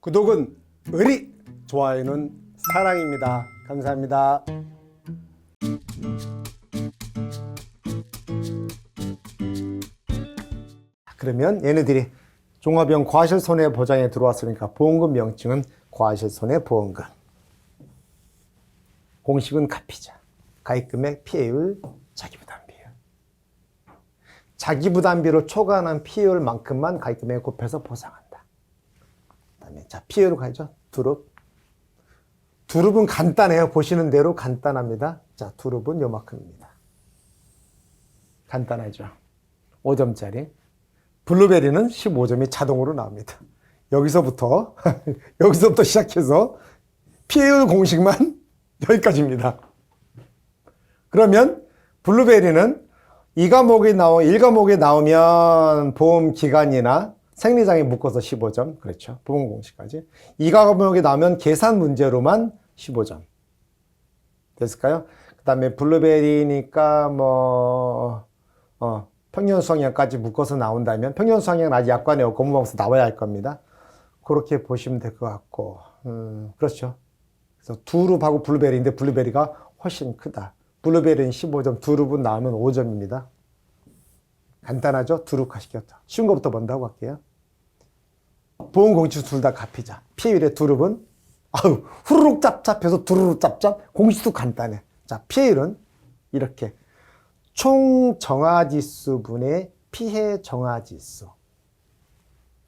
구독은 의리, 좋아요는 사랑입니다. 감사합니다. 그러면 얘네들이 종합형 과실손해보장에 들어왔으니까 보험금 명칭은 과실손해보험금. 공식은 값이자. 가입금액, 피해율, 자기부담비율. 자기부담비로 초과하는 피해율만큼만 가입금액 곱해서 보상한다. 그다음에 자, 피해율로 가죠. 두릅. 두릅은 간단해요. 보시는 대로 간단합니다. 자, 두릅은 요만큼입니다. 간단하죠. 5점짜리. 블루베리는 15점이 자동으로 나옵니다. 여기서부터 시작해서 피해율 공식만 여기까지입니다. 그러면 블루베리는 1과목에 나오면 보험 기간이나 생리장애 묶어서 15점. 그렇죠. 보험 공식까지. 2과목에 나오면 계산 문제로만 15점. 됐을까요? 그 다음에 블루베리니까 평년 수학량까지 묶어서 나온다면 평년 수학량은 아직 약관에 고무방에서 나와야 할 겁니다. 그렇게 보시면 될 것 같고 그렇죠. 그래서 두릅하고 블루베리인데 블루베리가 훨씬 크다. 블루베리는 15점, 두릅은 나오면 5점입니다. 간단하죠? 두릅 가시겠다. 쉬운 것부터 먼저 하고 갈게요. 보험 공식 둘 다 값이자. 피해율의 두릅은 후루룩 짭짭해서 두루룩 짭짭. 공식도 간단해. 자, 피해율은 이렇게 총 정화지수분의 피해 정화지수.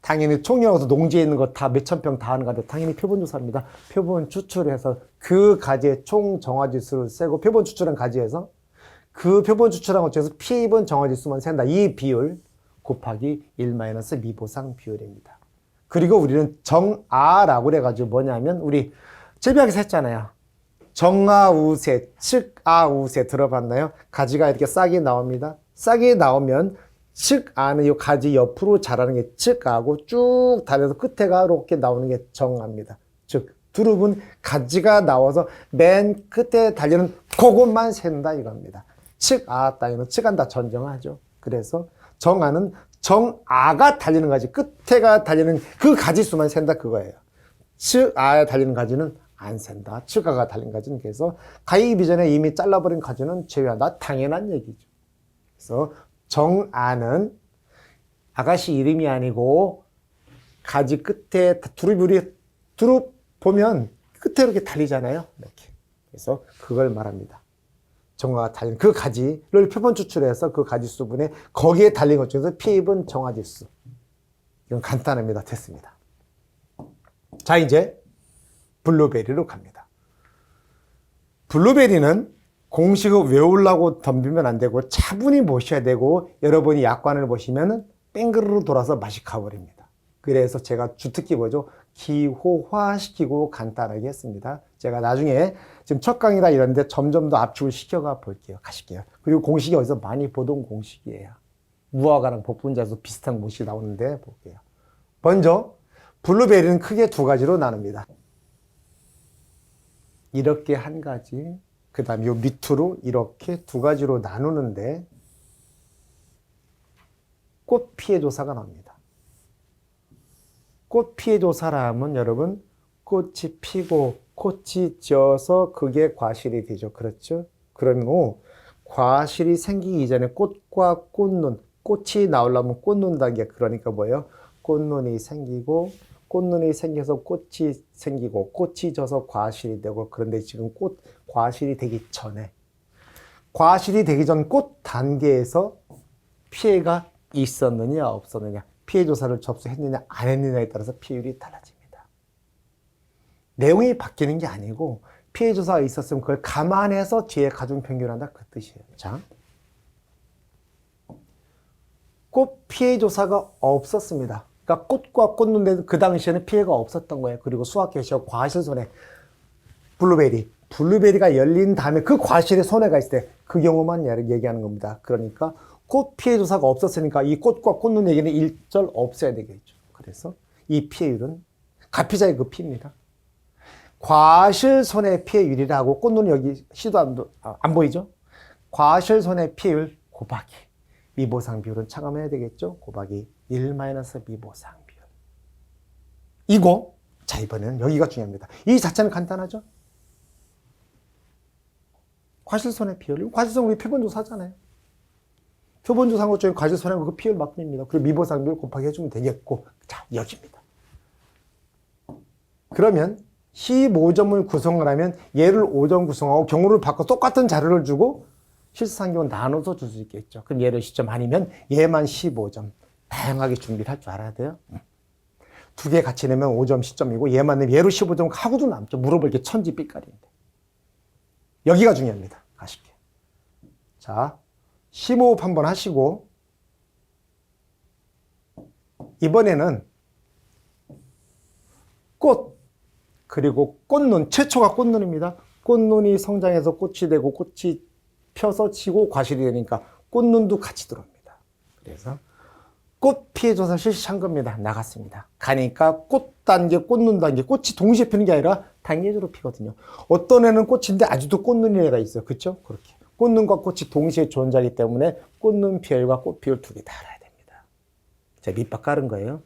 당연히 총이라서 농지에 있는 거 다 몇천 평 다 하는 건데 당연히 표본조사입니다. 표본 추출해서 그 가지의 총 정화지수를 세고 표본 추출한 가지에서 그 표본 추출한 것중에서 피해 입은 정화지수만 센다. 이 비율 곱하기 1- 미보상 비율입니다. 그리고 우리는 정아라고 그래가지고 뭐냐면 우리 제비하기서 했잖아요. 정아우세, 측아우세 들어봤나요? 가지가 이렇게 싹이 나옵니다. 싹이 나오면 측아는 이 가지 옆으로 자라는 게 측아고 쭉 달려서 끝에가 이렇게 나오는 게 정아입니다. 즉 두릅은 가지가 나와서 맨 끝에 달리는 그것만 센다 이겁니다. 측아 따위는 측안다 전정하죠. 그래서 정아는 정아가 달리는 가지 끝에가 달리는 그 가지수만 센다 그거예요. 측아에 달리는 가지는 안 센다. 측아가 달린 가지는 그래서 가입 이전에 이미 잘라버린 가지는 제외한다. 당연한 얘기죠. 그래서 정아는 아가씨 이름이 아니고 가지 끝에 두릅 보면 끝에 이렇게 달리잖아요. 이렇게. 그래서 그걸 말합니다. 정아가 달린 그 가지를 표본 추출해서 그 가지 수분에 거기에 달린 것 중에서 피해 입은 정화지수. 이건 간단합니다. 됐습니다. 자, 이제 블루베리로 갑니다. 블루베리는 공식을 외우려고 덤비면 안 되고 차분히 보셔야 되고 여러분이 약관을 보시면 뺑그르르 돌아서 맛이 가버립니다. 그래서 제가 주특기 뭐죠? 기호화시키고 간단하게 했습니다. 제가 나중에 지금 첫 강의다 이런데 점점 더 압축을 시켜가 볼게요. 가실게요. 그리고 공식이 어디서 많이 보던 공식이에요. 무화과랑 복분자에서 비슷한 공식이 나오는데 볼게요. 먼저 블루베리는 크게 두 가지로 나눕니다. 이렇게 한 가지, 그 다음에 요 밑으로 이렇게 두 가지로 나누는데 꽃 피해 조사가 나옵니다. 꽃 피해 조사라면 여러분 꽃이 피고 꽃이 지어서 그게 과실이 되죠. 그렇죠? 그러면 과실이 생기기 이전에 꽃과 꽃눈, 꽃이 나오려면 꽃눈 단계 그러니까 뭐예요? 꽃눈이 생기고 꽃눈이 생겨서 꽃이 생기고 꽃이 져서 과실이 되고 그런데 지금 과실이 되기 전에 과실이 되기 전 꽃 단계에서 피해가 있었느냐 없었느냐 피해 조사를 접수했느냐 안 했느냐에 따라서 피해율이 달라집니다. 내용이 바뀌는 게 아니고 피해 조사가 있었으면 그걸 감안해서 뒤에 가중 평균한다 그 뜻이에요. 자, 꽃 피해 조사가 없었습니다. 그러니까 꽃과 꽃눈 그 당시에는 피해가 없었던 거예요. 그리고 수학계시와 과실손해 블루베리가 열린 다음에 그 과실에 손해가 있을 때 그 경우만 얘기하는 겁니다. 그러니까 꽃 피해 조사가 없었으니까 이 꽃과 꽃눈 얘기는 일절 없어야 되겠죠. 그래서 이 피해율은 가피자의 그 피입니다. 과실손해 피해율이라고 꽃눈 여기 시도 안 보이죠? 과실손해 피해율 곱하기 미보상 비율은 차감해야 되겠죠? 곱하기 1- 미보상 비율. 이거 자, 이번에는 여기가 중요합니다. 이 자체는 간단하죠? 과실손해 비율. 과실손 우리 표본조사 하잖아요. 표본조사 한 것 중에 과실손해 그 비율만큼입니다. 그리고 미보상비율 곱하기 해주면 되겠고. 자, 여기입니다. 그러면 15점을 구성을 하면 얘를 5점 구성하고 경우를 바꿔 똑같은 자료를 주고 실수상경은 나눠서 줄 수 있겠죠. 그럼 얘를 10점 아니면 얘만 15점. 다양하게 준비를 할 줄 알아야 돼요. 두 개 같이 내면 5점, 10점이고 얘만 내면 얘로 15점 하고도 남죠. 무릎을 이렇게 천지 삐까리인데. 여기가 중요합니다. 가실게요. 자, 심호흡 한번 하시고 이번에는 꽃 그리고 꽃눈, 최초가 꽃눈입니다. 꽃눈이 성장해서 꽃이 되고 꽃이 펴서 치고 과실이 되니까 꽃눈도 같이 들어옵니다. 그래서 꽃 피해 조사 실시한 겁니다. 나갔습니다. 가니까 꽃 단계, 꽃눈 단계, 꽃이 동시에 피는 게 아니라 단계적으로 피거든요. 어떤 애는 꽃인데 아직도 꽃눈이 애가 있어요. 그렇죠? 그렇게. 꽃눈과 꽃이 동시에 존재하기 때문에 꽃눈 피해율과 꽃 피해율 두 개 다 알아야 됩니다. 자, 밑밥 깔은 거예요.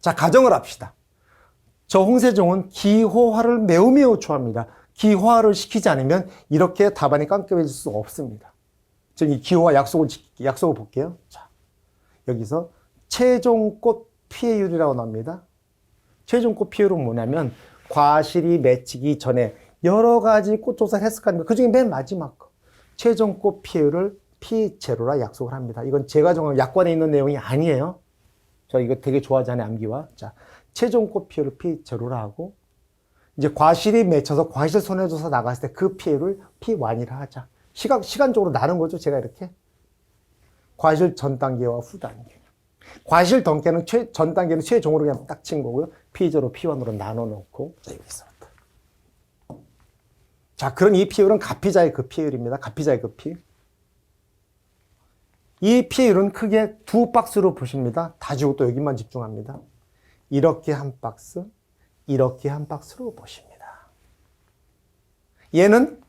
자, 가정을 합시다. 저 홍세종은 기호화를 매우 좋아합니다. 기호화를 시키지 않으면 이렇게 답안이 깜깜해질 수 없습니다. 지금 이 기호화 약속을 볼게요. 자, 여기서 최종꽃 피해율이라고 나옵니다. 최종꽃 피해율은 뭐냐면 과실이 맺히기 전에 여러 가지 꽃 조사를 했을 거 아닙니까? 그 중에 맨 마지막 거. 최종꽃 피해율을 P0라 약속을 합니다. 이건 제가 정한 약관에 있는 내용이 아니에요. 저 이거 되게 좋아하잖아요, 암기와. 자, 최종꽃 피해율을 P0라 하고 이제 과실이 맺혀서 과실 손해조사 나갔을 때 그 피해율을 P1이라 하자. 시간적으로 나눈 거죠, 제가 이렇게. 과실 전 단계와 후 단계. 과실 전 단계는 최종으로 그냥 딱 친 거고요. P0, P1으로 나눠 놓고, 자, 여기서부터. 자, 그럼 이 피해율은 가피자의 그 피해율입니다. 가피자의 그 피. 이 피해율은 크게 두 박스로 보십니다. 다 지우고 또 여기만 집중합니다. 이렇게 한 박스, 이렇게 한 박스로 보십니다. 얘는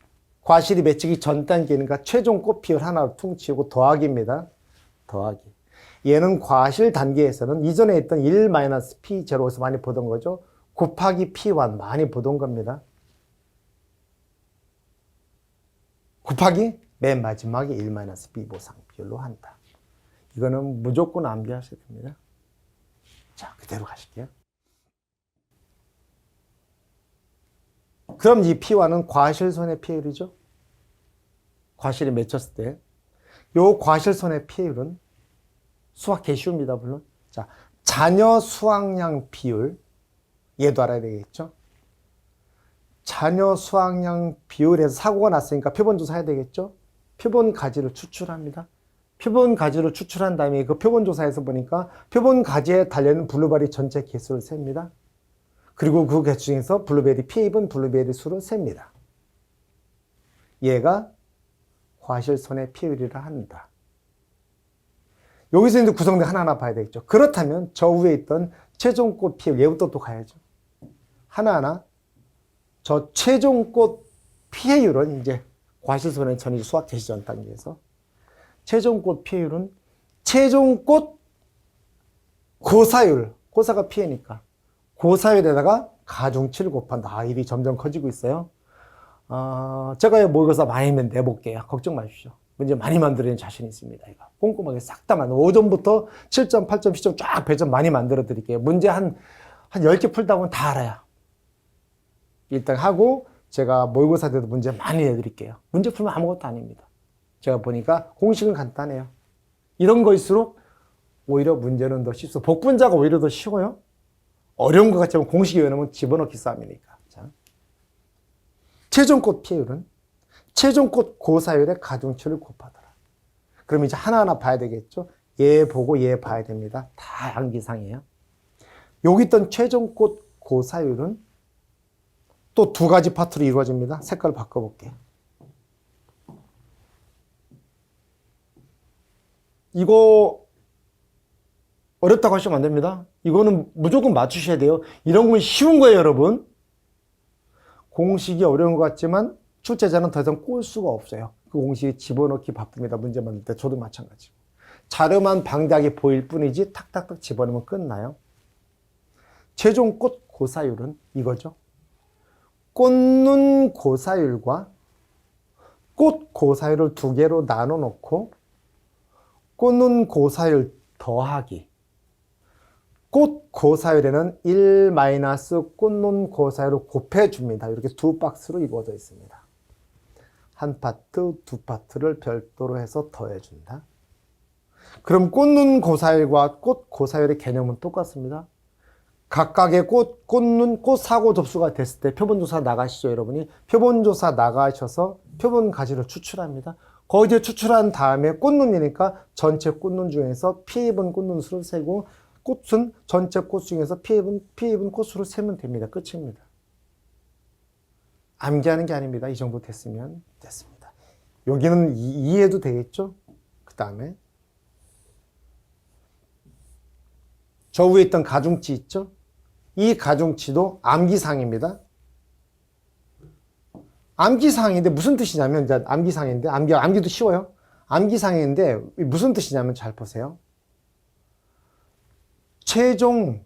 과실이 맺히기 전 단계니까 최종 꽃 피해율 하나로 퉁치고 더하기입니다. 더하기. 얘는 과실 단계에서는 이전에 있던 1-P0에서 많이 보던 거죠. 곱하기 P1 많이 보던 겁니다. 곱하기 맨 마지막에 1-B 보상 비율로 한다. 이거는 무조건 암기하셔야 됩니다. 자, 그대로 가실게요. 그럼 이 P1은 과실손해 피해율이죠. 과실이 맺혔을 때. 요 과실손해 피해율은 수학 개쉬웁니다, 물론. 자, 자녀 수확량 비율. 얘도 알아야 되겠죠. 자녀 수확량 비율에서 사고가 났으니까 표본조사 해야 되겠죠. 표본 가지를 추출합니다. 표본 가지를 추출한 다음에 그 표본조사에서 보니까 표본 가지에 달려있는 블루베리 전체 개수를 셉니다. 그리고 그 개수 중에서 블루베리 피해 입은 블루베리 수를 셉니다. 얘가 과실손해 피해율이라 한다. 여기서 이제 구성된 하나하나 봐야 되겠죠. 그렇다면 저 위에 있던 최종꽃 피해율, 얘부터 또 가야죠. 하나하나 저 최종꽃 피해율은 이제 과실손해 전이지 수학 개시 전 단계에서 최종꽃 피해율은 최종꽃 고사율, 고사가 피해니까 고사율에다가 가중치를 곱한다. 일이 점점 커지고 있어요. 제가 모의고사 많이 내볼게요. 걱정 마십시오. 문제 많이 만들어낸 자신 있습니다. 이거 꼼꼼하게 싹 다 만들어. 5점부터 7점, 8점, 10점 쫙 100점 많이 만들어 드릴게요. 문제 한 10개 풀다 보면 다 알아요. 일단 하고 제가 모의고사 때도 문제 많이 내드릴게요. 문제 풀면 아무것도 아닙니다. 제가 보니까 공식은 간단해요. 이런 거일수록 오히려 문제는 더 쉽소. 복분자가 오히려 더 쉬워요. 어려운 것 같지만 공식이 외우면 집어넣기 싸움이니까. 자. 최종꽃 피해율은 최종꽃 고사율의 가중치를 곱하더라. 그럼 이제 하나하나 봐야 되겠죠. 얘 보고 얘 봐야 됩니다. 다 암기상이에요. 여기 있던 최종꽃 고사율은 또 두 가지 파트로 이루어집니다. 색깔 바꿔볼게요. 이거 어렵다고 하시면 안 됩니다. 이거는 무조건 맞추셔야 돼요. 이런 건 쉬운 거예요, 여러분. 공식이 어려운 것 같지만 출제자는 더 이상 꼴 수가 없어요. 그 공식에 집어넣기 바쁩니다. 문제 만들 때 저도 마찬가지고. 자료만 방대하게 보일 뿐이지 탁탁탁 집어넣으면 끝나요. 최종 꽃 고사율은 이거죠. 꽃눈 고사율과 꽃 고사율을 두 개로 나눠 놓고 꽃눈 고사율 더하기 꽃 고사율에는 1 마이너스 꽃눈 고사율을 곱해줍니다. 이렇게 두 박스로 이루어져 있습니다. 한 파트, 두 파트를 별도로 해서 더해준다. 그럼 꽃눈 고사율과 꽃 고사율의 개념은 똑같습니다. 각각의 꽃눈, 꽃 사고 접수가 됐을 때 표본조사 나가시죠, 여러분이? 표본조사 나가셔서 표본 가지를 추출합니다. 거기에 추출한 다음에 꽃눈이니까 전체 꽃눈 중에서 피해 입은 꽃눈 수를 세고 꽃은 전체 꽃 중에서 피해 입은 꽃 수를 세면 됩니다. 끝입니다. 암기하는 게 아닙니다. 이 정도 됐으면 됐습니다. 여기는 이해도 되겠죠? 그 다음에 저 위에 있던 가중치 있죠? 이 가중치도 암기사항입니다. 암기사항인데 무슨 뜻이냐면, 이제 암기사항인데, 암기도 쉬워요. 암기사항인데 무슨 뜻이냐면 잘 보세요. 최종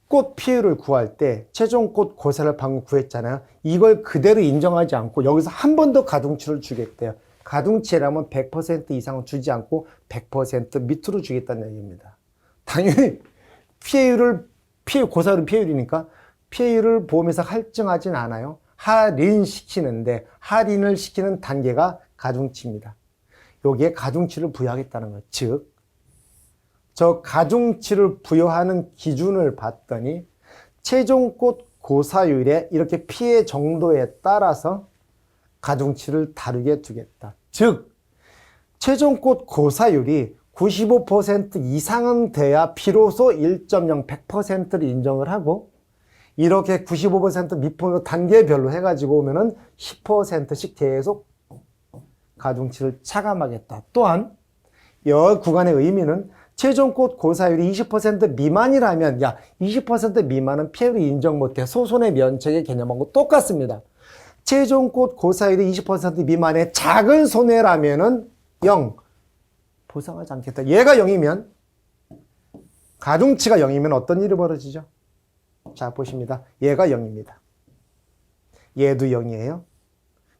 꽃 피해를 구할 때 최종 꽃 고사를 방금 구했잖아요. 이걸 그대로 인정하지 않고 여기서 한 번 더 가중치를 주겠대요. 가중치라면 100% 이상은 주지 않고 100% 밑으로 주겠다는 얘기입니다. 당연히 고사율은 피해율이니까 피해율을 보험회사 할증하진 않아요. 할인시키는데 할인을 시키는 단계가 가중치입니다. 여기에 가중치를 부여하겠다는 거예요. 즉, 저 가중치를 부여하는 기준을 봤더니 최종 꽃 고사율의 이렇게 피해 정도에 따라서 가중치를 다르게 두겠다. 즉, 최종 꽃 고사율이 95% 이상은 돼야 비로소 1.0, 100%를 인정을 하고 이렇게 95% 미포 단계별로 해가지고 오면은 10%씩 계속 가중치를 차감하겠다. 또한 이 구간의 의미는 최종 꽃 고사율이 20% 미만이라면 20% 미만은 피해를 인정 못해 소손의 면책의 개념하고 똑같습니다. 최종 꽃 고사율이 20% 미만의 작은 손해라면은 0 보상하지 않겠다. 얘가 0이면 가중치가 0이면 어떤 일이 벌어지죠? 자, 보십니다. 얘가 0입니다. 얘도 0이에요.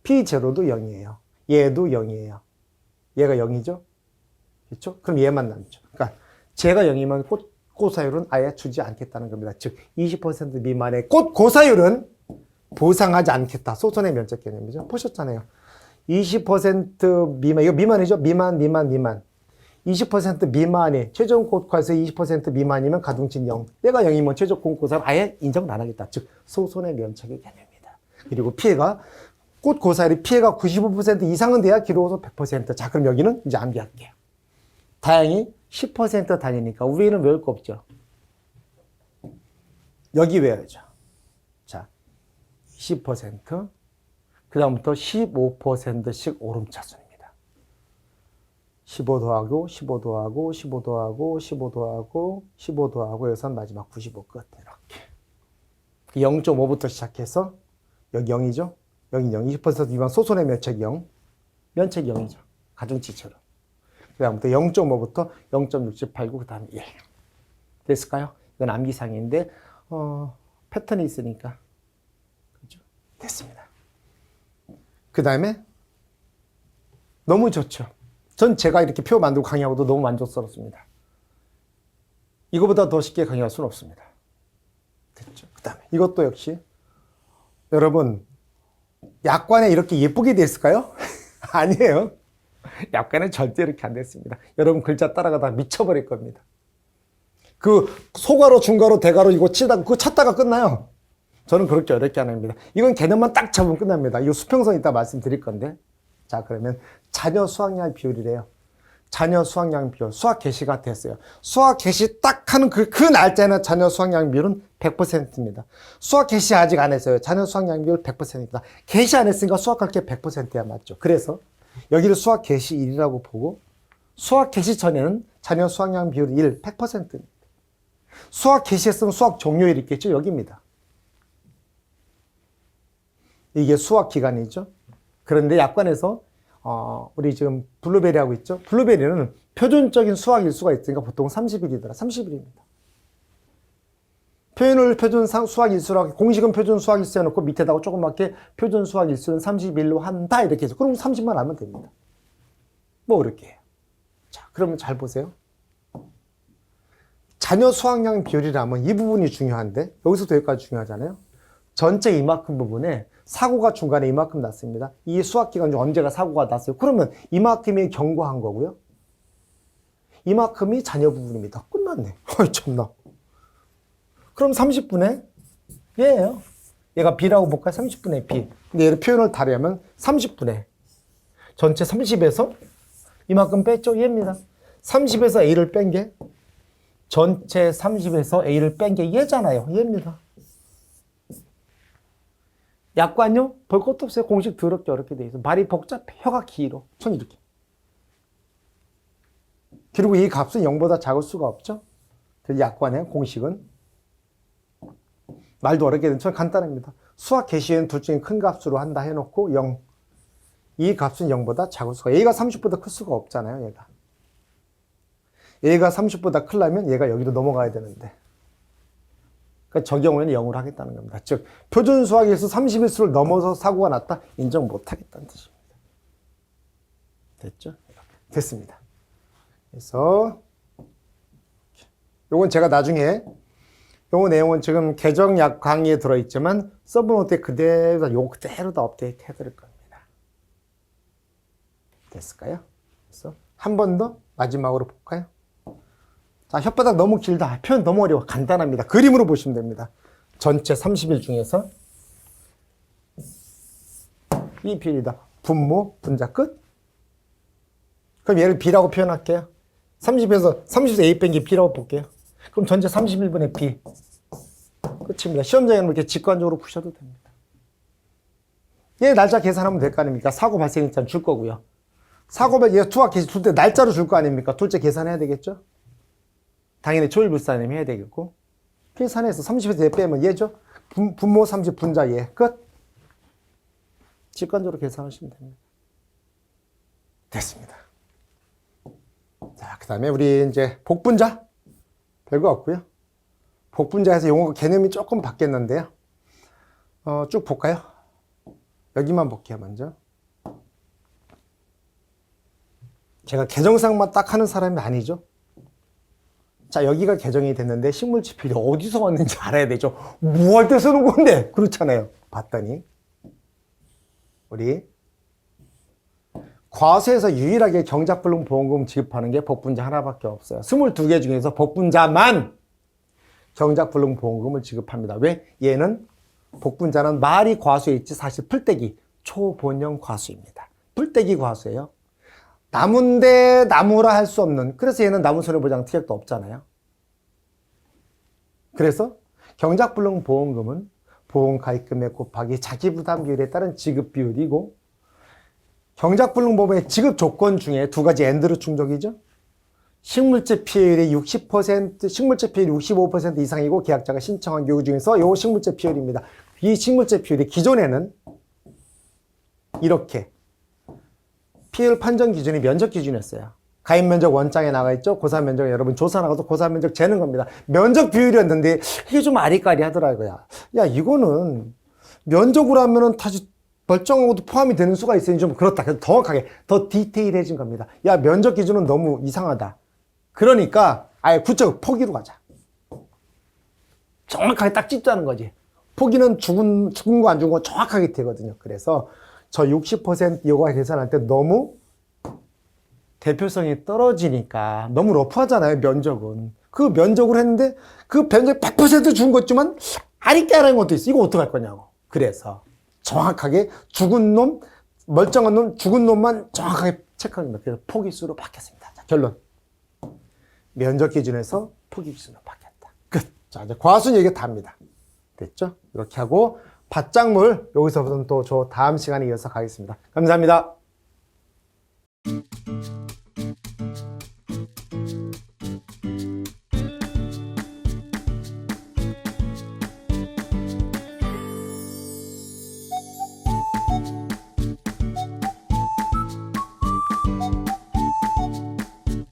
P0도 0이에요. 얘도 0이에요. 얘가 0이죠? 그렇죠? 그럼 얘만 남죠. 그러니까 제가 0이면 꽃 고사율은 아예 주지 않겠다는 겁니다. 즉 20% 미만의 꽃 고사율은 보상하지 않겠다. 소손의 면책 개념이죠. 보셨잖아요. 20% 미만, 이거 미만이죠? 미만. 20% 미만이 최종 꽃 고사율 20% 미만이면 가중치 0. 얘가 0이면 최종 꽃 고사율 아예 인정 안 하겠다. 즉 소손의 면책의 개념입니다. 그리고 피해가 꽃 고사율이 피해가 95% 이상은 돼야 기록으로 100%. 자, 그럼 여기는 이제 암기할게요. 다행히 10% 단위니까 우리는 외울 거 없죠. 여기 외워야죠. 자, 20%, 그 다음부터 15%씩 오름차순입니다. 15 더하고, 15 더하고, 15 더하고, 15 더하고, 15 더하고, 여기서 마지막 95 끝. 이렇게. 0.5부터 시작해서, 여기 0이죠? 여기 0. 20% 미만 소손의 면책 0. 면책 0이죠. 가중치처럼. 그 다음부터 0.5부터 0.6789, 그 다음에 1. 됐을까요? 이건 암기상인데, 패턴이 있으니까. 그렇죠? 됐습니다. 그 다음에, 너무 좋죠. 전 제가 이렇게 표 만들고 강의하고도 너무 만족스럽습니다. 이거보다 더 쉽게 강의할 수는 없습니다. 됐죠? 그 다음에, 이것도 역시, 여러분, 약관에 이렇게 예쁘게 됐을까요? 아니에요. 약관에 절대 이렇게 안 됐습니다. 여러분 글자 따라가다가 미쳐버릴 겁니다. 그 소가로, 중가로, 대가로 이거 치다가 그거 찾다가 끝나요. 저는 그렇게 어렵게 안 합니다. 이건 개념만 딱 잡으면 끝납니다. 이거 수평선 이따 말씀드릴 건데. 자, 그러면 자녀 수학량 비율이래요. 자녀 수학량 비율, 수학 개시가 됐어요. 수학 개시 딱 하는 그 날짜에는 자녀 수학량 비율은 100%입니다. 수학 개시 아직 안 했어요. 자녀 수학량 비율 100%입니다. 개시 안 했으니까 수학할 게 100%야 맞죠? 그래서 여기를 수학 개시 1이라고 보고 수학 개시 전에는 자녀 수학량 비율이 100%입니다. 수학 개시했으면 수학 종료일 있겠죠? 여기입니다. 이게 수학 기간이죠. 그런데 약관에서 우리 지금 블루베리 하고 있죠? 블루베리는 표준적인 수학 일수가 있으니까 보통 30일이더라. 30일입니다. 표현을 표준 수학 일수라고, 공식은 표준 수학 일수 해놓고 밑에다가 조그맣게 표준 수학 일수는 31로 한다. 이렇게 해서. 그럼 30만 하면 됩니다. 뭐, 이렇게 해요. 자, 그러면 잘 보세요. 자녀 수학량 비율이라면 이 부분이 중요한데, 여기서도 여기까지 중요하잖아요. 전체 이만큼 부분에 사고가 중간에 이만큼 났습니다. 이 수학 기간 중 언제가 사고가 났어요? 그러면 이만큼이 경고한 거고요. 이만큼이 자녀 부분입니다. 끝났네. 어이, 참나. 그럼 30분의 얘예요. 얘가 B라고 볼까요? 30분의 B. 근데 얘를 표현을 다르면 30분의 전체 30에서 이만큼 뺐죠? 얘입니다. 30에서 A를 뺀 게 전체 30에서 A를 뺀 게 얘잖아요. 얘입니다. 약관요? 볼 것도 없어요. 공식 더럽게 어렵게 돼 있어. 말이 복잡해. 혀가 길어. 손 이렇게. 그리고 이 값은 0보다 작을 수가 없죠. 그래서 약관의 공식은 말도 어렵게 된 건 간단합니다. 수학 계시에는 둘 중에 큰 값으로 한다 해놓고 0. 이 값은 0보다 작을 수가. 얘가 30보다 클 수가 없잖아요. 얘가 30보다 크려면 얘가 여기로 넘어가야 되는데. 그러니까 저 경우에는 0으로 하겠다는 겁니다. 즉 표준 수학에서 30일수를 넘어서 사고가 났다. 인정 못하겠다는 뜻입니다. 됐죠? 됐습니다. 그래서 요건 제가 나중에 요 내용은 지금 개정약 강의에 들어있지만 서브노트에 그대로 요 그대로 다 업데이트 해드릴 겁니다. 됐을까요? 그래서 한 번 더 마지막으로 볼까요? 자, 혓바닥 너무 길다. 표현 너무 어려워. 간단합니다. 그림으로 보시면 됩니다. 전체 30일 중에서 이 비율이다. 분모, 분자 끝. 그럼 얘를 B라고 표현할게요. 30에서 A 뺀 게 B라고 볼게요. 그럼 전체 31분의 B. 끝입니다. 시험장에는 이렇게 직관적으로 푸셔도 됩니다. 얘 날짜 계산하면 될 거 아닙니까? 사고 발생일자 줄 거고요. 사고별 얘 투학 계시 둘 때 날짜로 줄 거 아닙니까? 둘째 계산해야 되겠죠? 당연히 초일불사님 해야 되겠고. 계산해서 30에서 얘 빼면 얘죠? 분모 30 분자 얘. 끝. 직관적으로 계산하시면 됩니다. 됐습니다. 자, 그 다음에 우리 이제 복분자. 별거 없고요. 복분자에서 용어 개념이 조금 바뀌었는데요. 쭉 볼까요? 여기만 볼게요, 먼저. 제가 개정상만 딱 하는 사람이 아니죠. 자, 여기가 개정이 됐는데 식물지필이 어디서 왔는지 알아야 되죠. 뭐 할 때 쓰는 건데? 그렇잖아요. 봤더니 우리 과수에서 유일하게 경작불능보험금 지급하는 게 복분자 하나밖에 없어요. 22개 중에서 복분자만 경작불능보험금을 지급합니다. 왜? 얘는 복분자는 말이 과수에 있지 사실 풀떼기 초본형 과수입니다. 풀떼기 과수예요. 나무인데 나무라 할 수 없는, 그래서 얘는 나무손해보장 특약도 없잖아요. 그래서 경작불능보험금은 보험가입금액 곱하기 자기부담비율에 따른 지급비율이고, 경작불능보험의 지급조건 중에 두 가지 엔드로 충족이죠. 식물재 피해율이 60%, 식물재 피해율이 65% 이상이고 계약자가 신청한 경우 중에서 요 식물재 피해율입니다. 이 식물재 피해율이 기존에는 이렇게 피해율 판정 기준이 면적 기준이었어요. 가입 면적 원장에 나가 있죠. 고사 면적 여러분 조사 나가서 고사 면적 재는 겁니다. 면적 비율이었는데 이게 좀 아리까리 하더라고요. 야, 이거는 면적으로 하면은 다시 멀쩡하고도 포함이 되는 수가 있으니 좀 그렇다. 그래서 정확하게 더 디테일해진 겁니다. 야, 면적 기준은 너무 이상하다. 그러니까 아예 구적 포기로 가자. 정확하게 딱 찝자는 거지. 포기는 죽은 거 안 죽은 거 정확하게 되거든요. 그래서 저 60% 요거 계산할 때 너무 대표성이 떨어지니까 너무 러프하잖아요. 면적은. 그 면적으로 했는데 그 면적 100% 준 것지만 아리까리한 것도 있어. 이거 어떡할 거냐고. 그래서 정확하게 죽은 놈, 멀쩡한 놈, 죽은 놈만 정확하게 체크합니다. 그래서 포기수로 바뀌었습니다. 자, 결론. 면적 기준에서 포기 기준으로 바뀌었다. 끝. 자, 이제 과수는 얘기가 답니다. 됐죠? 이렇게 하고 밭작물 여기서부터는 또 저 다음 시간에 이어서 가겠습니다. 감사합니다.